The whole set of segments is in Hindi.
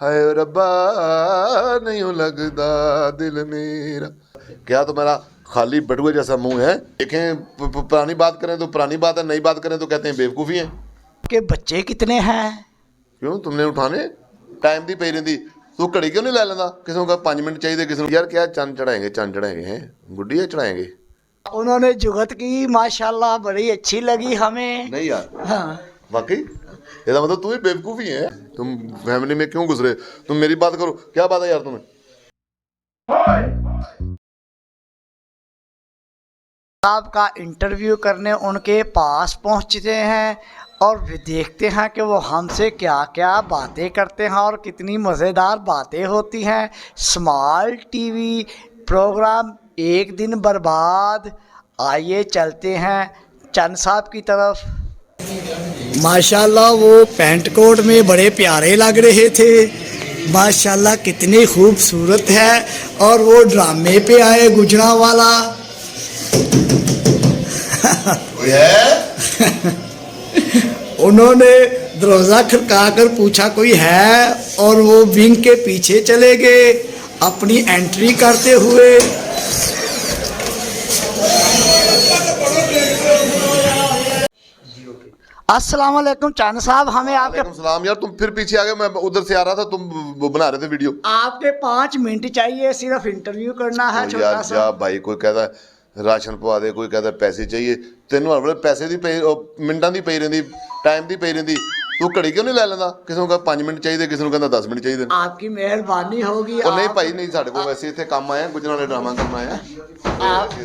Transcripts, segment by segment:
हाय रब्बा नहीं लगदा दिल मेरा। क्या तुम्हारा खाली बटुए जैसा मुंह है? देखें पुरानी बात करें तो पुरानी बात है, नई बात करें तो कहते हैं बेवकूफ़ी है। के बच्चे कितने हैं? क्यों तुमने उठाने टाइम दी पई रही तू घड़ी क्यों नहीं लै लेंदा? किसी को 5 मिनट चाहिए, किसी को यार क्या चंद चढ़ाएंगे हैं गुड्डी है चढ़ाएंगे। उन्होंने जुगत की माशाल्लाह, बड़ी अच्छी लगी हमें। नहीं यार हाँ। वाकई इसका मतलब तू ही बेवकूफ़ ही है। तुम फैमिली में क्यों घुस रहे? तुम मेरी बात करो, क्या बात है यार तुम्हें? साहब का इंटरव्यू करने उनके पास पहुंचते हैं और देखते हैं कि वो हमसे क्या क्या बातें करते हैं और कितनी मज़ेदार बातें होती हैं। स्मार्ट टीवी प्रोग्राम एक दिन बर्बाद। आइए चलते हैं चंद साहब की तरफ। माशाल्लाह वो पैंट कोट में बड़े प्यारे लग रहे थे। माशाल्लाह कितनी खूबसूरत है। और वो ड्रामे पे आए गुजरांवाला। उन्होंने दरवाज़ा खड़काकर पूछा कोई है, और वो विंग के पीछे चले गए अपनी एंट्री करते हुए। अस्सलाम वालेकुम चांद साहब, हमें आपके सलाम यार, तुम फिर पीछे आ गए। मैं उधर से आ रहा था, तुम वो बना रहे थे वीडियो। आपके 5 मिनट चाहिए, सिर्फ इंटरव्यू करना है छोटा यार सा। जा भाई, कोई कहता है राशन पवा दे, कोई कहता है पैसे चाहिए। तेन हर पैसे की पे मिनटा की पई रही, टाइम की पई रही। तू घड़ी क्यों नहीं लै लेंदा? किसी को 5 मिनट चाहिए, किसी को कहता 10 मिनट चाहिए। आपकी मेहरबानी होगी। नहीं भाई नहीं, साढ़े को वैसे इतने काम आए गुजरां वाले ड्रामा करना है।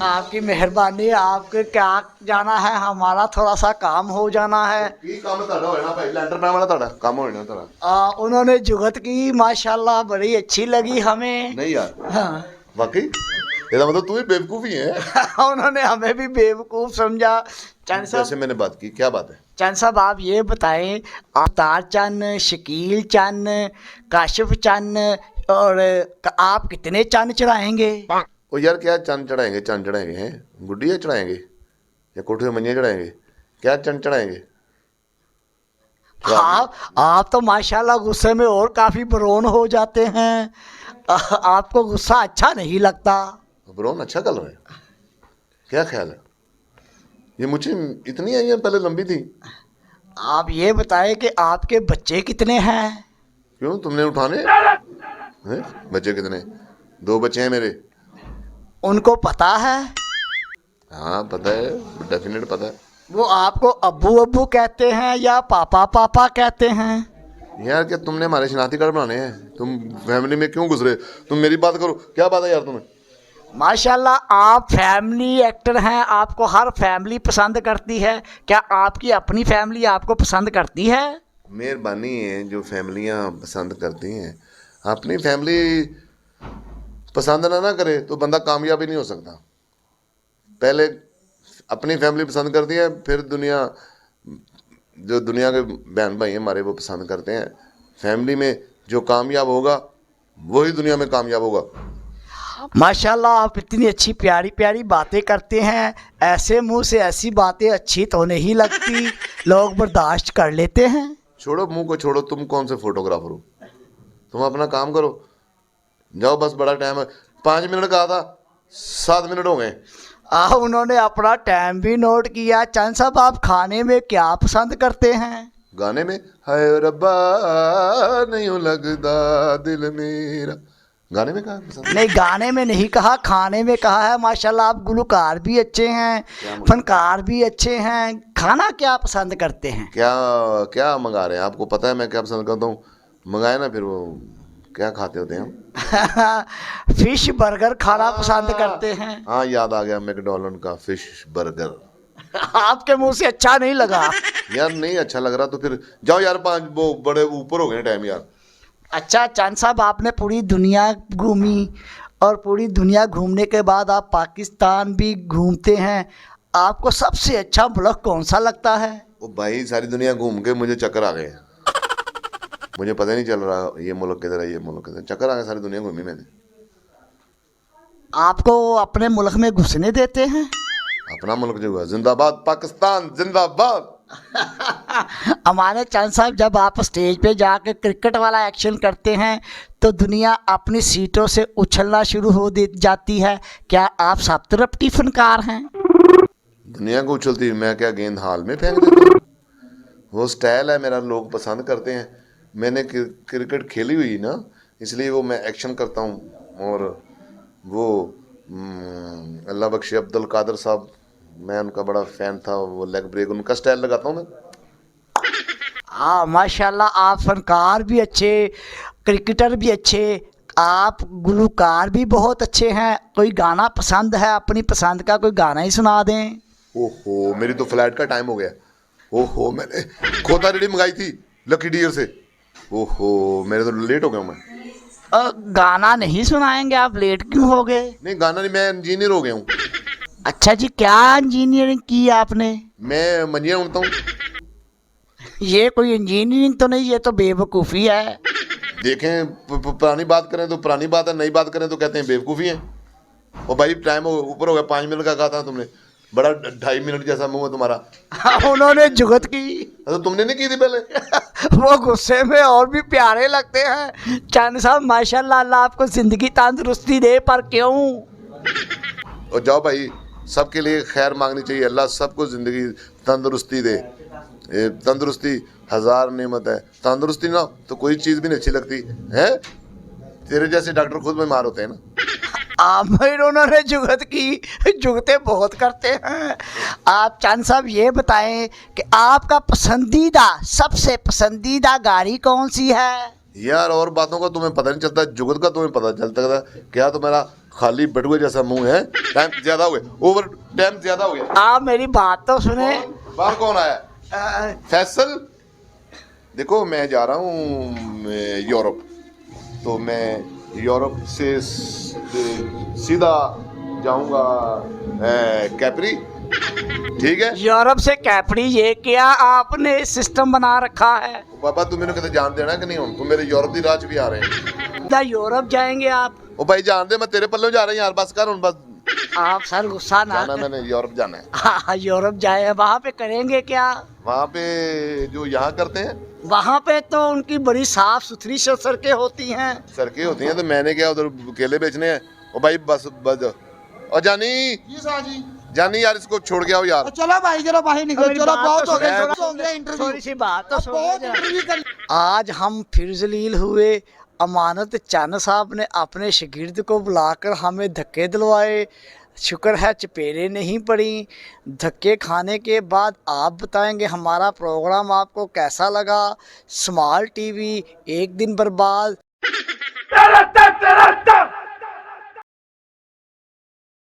आपकी मेहरबानी। आपके क्या जाना है, हमारा थोड़ा सा काम हो जाना है। की काम तुहाडा हो जाना भाई, लैंटर पैन वाला तुहाडा काम हो जाना तुहाडा। उन्होंने जुगत की माशाल्लाह, बड़ी अच्छी लगी हमें। नहीं यार हाँ। वाकई इसका मतलब तू ही बेवकूफ़ ही है। उन्होंने हमें भी बेवकूफ़ समझा। चंद जैसे साहब, मैंने बात की, क्या बात है? चंद साहब आप ये बताएं, अवतार चंद, शकील चंद, काशिफ चंद, और आप कितने चंद चढ़ाएंगे? ओ यार क्या चंद चढ़ाएंगे हैं गुड्डी है चढ़ाएंगे या कोठे में मंजियाँ चढ़ाएंगे? क्या चंद चढ़ाएंगे? आप तो माशाल्लाह गुस्से में और काफ़ी बरोन हो जाते हैं। आपको गुस्सा अच्छा नहीं लगता? ब्रोन अच्छा कलर है, क्या ख्याल है? ये मुझे इतनी आई है, पहले लंबी थी। आप ये बताएं कि आपके बच्चे कितने हैं? क्यों तुमने उठाने हैं? बच्चे कितने? 2 बच्चे हैं मेरे। उनको पता है? हाँ पता है, डेफिनेट पता है। वो आपको अब्बू अब्बू कहते हैं या पापा पापा कहते हैं? यार क्या तुमने हमारे शनाख्ती कार्ड बनाने हैं? तुम फैमिली में क्यों घुस रहे? तुम मेरी बात करो, क्या बात है यार तुम्हें? माशाल्लाह आप फैमिली एक्टर हैं, आपको हर फैमिली पसंद करती है। क्या आपकी अपनी फैमिली आपको पसंद करती है? मेहरबानी है जो फैमिलियाँ पसंद करती हैं। अपनी फैमिली पसंद ना करे तो बंदा कामयाब ही नहीं हो सकता। पहले अपनी फैमिली पसंद करती है, फिर जो दुनिया के बहन भाई हैं हमारे वो पसंद करते हैं। फैमिली में जो कामयाब होगा वही दुनिया में कामयाब होगा। माशाल्लाह आप इतनी अच्छी प्यारी प्यारी बातें करते हैं। ऐसे मुंह से ऐसी बातें अच्छी तो नहीं लगती, लोग बर्दाश्त कर लेते हैं। छोड़ो मुंह को छोड़ो, तुम कौन से फोटोग्राफर हो? तुम अपना काम करो, जाओ बस, बड़ा टाइम है। 5 मिनट कहा था, 7 मिनट हो गए। उन्होंने अपना टाइम भी नोट किया। चंद साहब आप खाने में क्या पसंद करते हैं? गाने में हाय रब्बा नहीं लगदा दिल मेरा, गाने में कहा पसंद? नहीं, गाने में नहीं कहा, खाने में कहा है। माशाल्लाह आप गुलकार भी अच्छे हैं, फनकार भी अच्छे हैं। खाना क्या पसंद करते हैं? क्या क्या मंगा रहे हैं? आपको पता है मैं क्या पसंद करता हूँ? मंगाए ना, फिर वो क्या खाते होते हैं हम? फिश बर्गर खाना पसंद करते हैं। हाँ याद आ गया, मैकडॉनल्ड का फिश बर्गर। आपके मुंह से अच्छा नहीं लगा? यार नहीं अच्छा लग रहा तो फिर जाओ यार, 5 वो बड़े ऊपर हो गए टाइम यार। अच्छा चंद साहब आपने पूरी दुनिया घूमी, और पूरी दुनिया घूमने के बाद आप पाकिस्तान भी घूमते हैं। आपको सबसे अच्छा मुल्क कौन सा लगता है? वो भाई सारी दुनिया घूम के मुझे चक्कर आ गए, मुझे पता ही नहीं चल रहा ये मुल्क किधर है, ये मुल्क किधर। चक्कर आ गया, सारी दुनिया घूमी मैंने। आपको अपने मुल्क में घुसने देते हैं? अपना मुल्क जो है, जिंदाबाद पाकिस्तान जिंदाबाद। हमारे चंद साहब, जब आप स्टेज पे जाकर क्रिकेट वाला एक्शन करते हैं तो दुनिया अपनी सीटों से उछलना शुरू हो जाती है। क्या आप सब तरफ फनकार हैं? दुनिया को उछलती, मैं क्या गेंद हाल में फेंक देता हूँ? वो स्टाइल है मेरा, लोग पसंद करते हैं। मैंने क्रिकेट खेली हुई ना, इसलिए वो मैं एक्शन करता हूँ। और वो अल्लाह बख्शे अब्दुल कादर साहब, मैं उनका बड़ा फ़ैन था। वो लेग ब्रेक उनका स्टाइल लगाता हूँ मैं। हाँ माशाल्लाह, आप फनकार भी अच्छे, क्रिकेटर भी अच्छे, आप गुलूकार भी बहुत अच्छे हैं। कोई गाना पसंद है, अपनी पसंद का कोई गाना ही सुना दें। ओहो, मेरी तो फ्लाइट का टाइम हो गया। ओहो, मैंने खोता रेडी मंगाई थी लकी डियर से। ओहो, मेरे तो लेट हो गया हूँ मैं। गाना नहीं सुनाएंगे? आप लेट क्यों हो गए? नहीं, गाना नहीं, मैं इंजीनियर हो गया हूँ। अच्छा जी, क्या इंजीनियरिंग की आपने? मैं मंजिया उड़ता हूँ। ये कोई इंजीनियरिंग तो नहीं, ये तो बेवकूफ़ी है। देखें, पुरानी बात करें तो पुरानी बात है, नई बात करें तो कहते हैं बेवकूफ़ी है। और भाई टाइम ऊपर हो गया, 5 मिनट का कहा था तुमने। बड़ा 2.5 मिनट जैसा मुंह है तुम्हारा। उन्होंने जुगत की। तो तुमने नहीं की थी पहले? वो गुस्से में और भी प्यारे लगते हैं। चांद साहब माशाल्लाह, अल्लाह आपको ज़िंदगी तंदुरुस्ती दे, पर क्यों? और जाओ भाई, सबके लिए खैर मांगनी चाहिए। अल्लाह सबको ज़िंदगी तंदुरुस्ती दे। तंदुरुस्ती हज़ार नेमत है। तंदुरुस्ती ना तो कोई चीज़ भी नहीं अच्छी लगती है। तेरे जैसे डॉक्टर खुद बीमार होते हैं ना। आमिर, उन्होंने जुगत की, जुगते बहुत करते हैं। आप चांद साहब ये बताएं कि आपका पसंदीदा, सबसे पसंदीदा गाड़ी कौन सी है? यार, और बातों का तुम्हें पता नहीं चलता, जुगत का तुम्हें पता चलता है। क्या तुम्हारा खाली बटुए जैसा मुंह है? टाइम ज़्यादा हो गया, ओवर टाइम ज़्यादा हो गया। आप मेरी बात तो सुने। बाहर कौन आया? फैसल। देखो, मैं जा रहा हूँ यूरोप, तो मैं यूरोप से सीधा जाऊंगा कैपरी। ठीक है? यूरोप से कैपरी, ये क्या आपने सिस्टम बना रखा है? बाबा, तू मैंने कहते जान देना कि नहीं? हम तुम मेरे यूरोप की राज भी आ रहे हैं। क्या यूरोप जाएंगे आप? ओ भाई, जान दे, मैं तेरे पल्ले जा रहा हूँ यार। बस कर बस। आप सर गुस्सा ना जाना, मैंने यूरोप जाना है। हाँ, यूरोप जाए, वहाँ पे करेंगे क्या? वहाँ पे जो यहाँ करते हैं, वहाँ पे तो उनकी बड़ी साफ सुथरी सड़कें होती हैं। सड़कें होती हैं। तो मैंने क्या उधर केले बेचने हैं? ओ भाई बस बस। और जानी, जानी यार, इसको छोड़ के आओ यार। चलो भाई, चलो बाहर निकलो, चलो बहुत हो गया, थोड़ी सी बात तो बहुत सुनो। इंटरव्यू कर। आज हम फिर जलील हुए। अमानत चांद साहब ने अपने शागिर्द को बुलाकर हमें धक्के दिलवाए। शुक्र है चपेड़े नहीं पड़ी। धक्के खाने के बाद आप बताएंगे हमारा प्रोग्राम आपको कैसा लगा। स्माल टीवी, एक दिन बर्बाद।